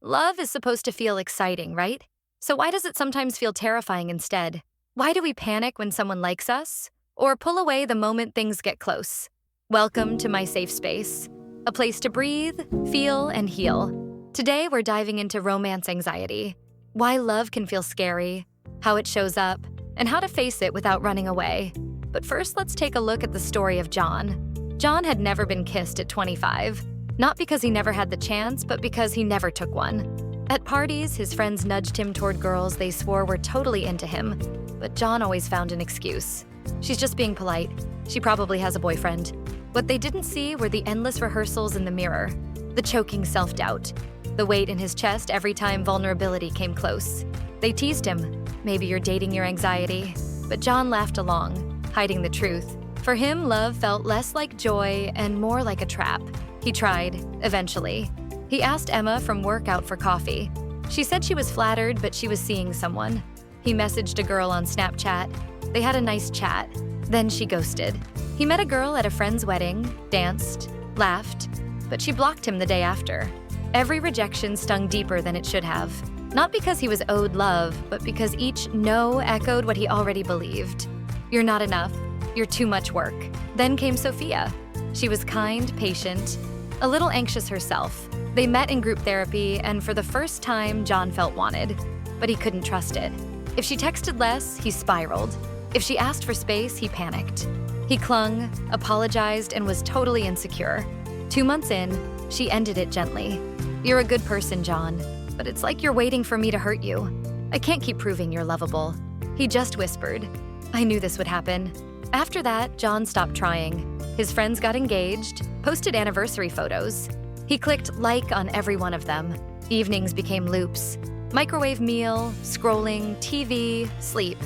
Love is supposed to feel exciting, right? So why does it sometimes feel terrifying instead? Why do we panic when someone likes us? Or pull away the moment things get close? Welcome to my safe space, a place to breathe, feel, and heal. Today we're diving into romance anxiety, why love can feel scary, how it shows up, and how to face it without running away. But first, let's take a look at the story of John. John had never been kissed at 25. Not because he never had the chance, but because he never took one. At parties, his friends nudged him toward girls they swore were totally into him, but John always found an excuse. She's just being polite. She probably has a boyfriend. What they didn't see were the endless rehearsals in the mirror, the choking self-doubt, the weight in his chest every time vulnerability came close. They teased him, maybe you're dating your anxiety, but John laughed along, hiding the truth. For him, love felt less like joy and more like a trap. He tried, eventually. He asked Emma from work out for coffee. She said she was flattered, but she was seeing someone. He messaged a girl on Snapchat. They had a nice chat. Then she ghosted. He met a girl at a friend's wedding, danced, laughed, but she blocked him the day after. Every rejection stung deeper than it should have. Not because he was owed love, but because each no echoed what he already believed. You're not enough. You're too much work. Then came Sophia. She was kind, patient, a little anxious herself. They met in group therapy, and for the first time, John felt wanted, but he couldn't trust it. If she texted less, he spiraled. If she asked for space, he panicked. He clung, apologized, and was totally insecure. 2 months in, she ended it gently. You're a good person, John, but it's like you're waiting for me to hurt you. I can't keep proving you're lovable. He just whispered. I knew this would happen. After that, John stopped trying. His friends got engaged, posted anniversary photos. He clicked like on every one of them. Evenings became loops. Microwave meal, scrolling, TV, sleep.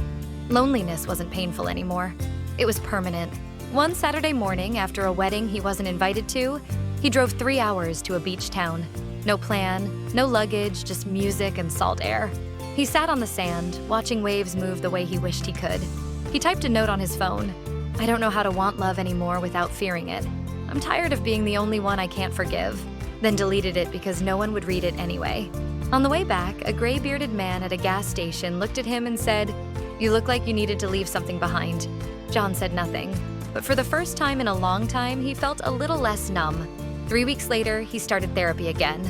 Loneliness wasn't painful anymore. It was permanent. One Saturday morning, after a wedding he wasn't invited to, he drove 3 hours to a beach town. No plan, no luggage, just music and salt air. He sat on the sand, watching waves move the way he wished he could. He typed a note on his phone. I don't know how to want love anymore without fearing it. I'm tired of being the only one I can't forgive. Then deleted it because no one would read it anyway. On the way back, a gray-bearded man at a gas station looked at him and said, You look like you needed to leave something behind. John said nothing, but for the first time in a long time, he felt a little less numb. 3 weeks later, he started therapy again.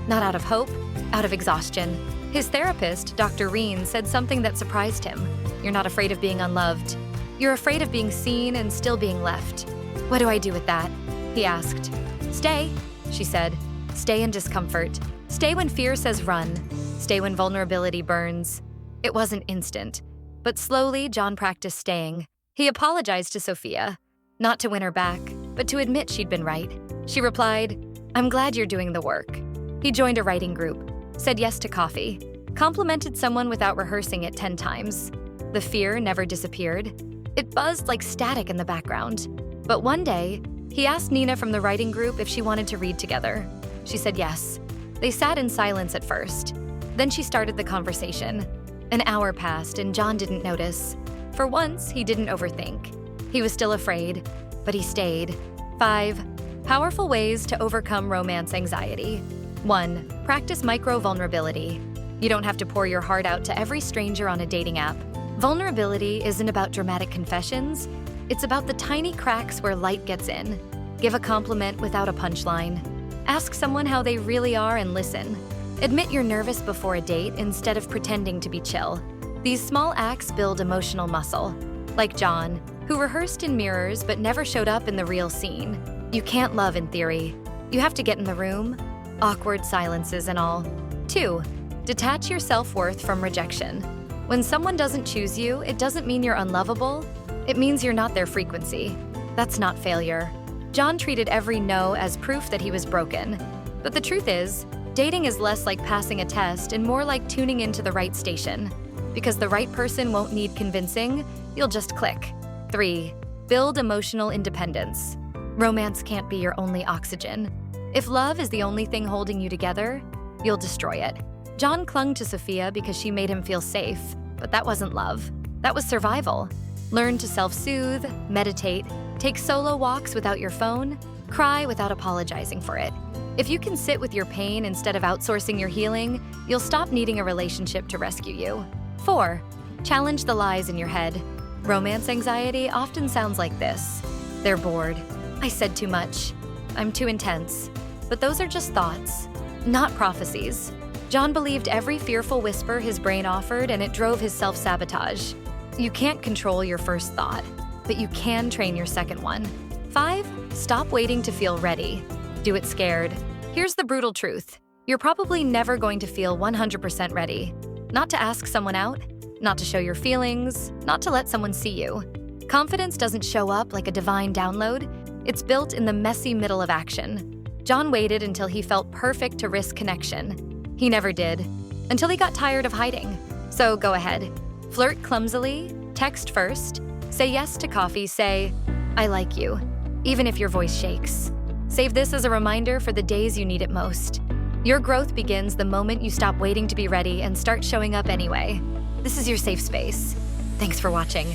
Not out of hope, out of exhaustion. His therapist, Dr. Reen, said something that surprised him. You're not afraid of being unloved. You're afraid of being seen and still being left. What do I do with that? He asked. Stay, she said. Stay in discomfort. Stay when fear says run. Stay when vulnerability burns. It wasn't instant, but slowly John practiced staying. He apologized to Sophia, not to win her back, but to admit she'd been right. She replied, I'm glad you're doing the work. He joined a writing group, said yes to coffee, complimented someone without rehearsing it 10 times. The fear never disappeared. It buzzed like static in the background. But one day, he asked Nina from the writing group if she wanted to read together. She said yes. They sat in silence at first. Then she started the conversation. An hour passed and John didn't notice. For once, he didn't overthink. He was still afraid, but he stayed. 5 powerful ways to overcome romance anxiety. 1. Practice micro-vulnerability. You don't have to pour your heart out to every stranger on a dating app. Vulnerability isn't about dramatic confessions. It's about the tiny cracks where light gets in. Give a compliment without a punchline. Ask someone how they really are and listen. Admit you're nervous before a date instead of pretending to be chill. These small acts build emotional muscle. Like John, who rehearsed in mirrors but never showed up in the real scene. You can't love in theory. You have to get in the room. Awkward silences and all. 2. Detach your self-worth from rejection. When someone doesn't choose you, it doesn't mean you're unlovable. It means you're not their frequency. That's not failure. John treated every no as proof that he was broken. But the truth is, dating is less like passing a test and more like tuning into the right station. Because the right person won't need convincing, you'll just click. 3. Build emotional independence. Romance can't be your only oxygen. If love is the only thing holding you together, you'll destroy it. John clung to Sophia because she made him feel safe, but that wasn't love. That was survival. Learn to self-soothe, meditate, take solo walks without your phone, cry without apologizing for it. If you can sit with your pain instead of outsourcing your healing, you'll stop needing a relationship to rescue you. 4. Challenge the lies in your head. Romance anxiety often sounds like this. They're bored. I said too much. I'm too intense. But those are just thoughts, not prophecies. John believed every fearful whisper his brain offered, and it drove his self-sabotage. You can't control your first thought, but you can train your second one. 5. Stop waiting to feel ready. Do it scared. Here's the brutal truth. You're probably never going to feel 100% ready. Not to ask someone out, not to show your feelings, not to let someone see you. Confidence doesn't show up like a divine download. It's built in the messy middle of action. John waited until he felt perfect to risk connection. He never did, until he got tired of hiding. So go ahead. Flirt clumsily, text first, say yes to coffee, say, "I like you," even if your voice shakes. Save this as a reminder for the days you need it most. Your growth begins the moment you stop waiting to be ready and start showing up anyway. This is your safe space. Thanks for watching.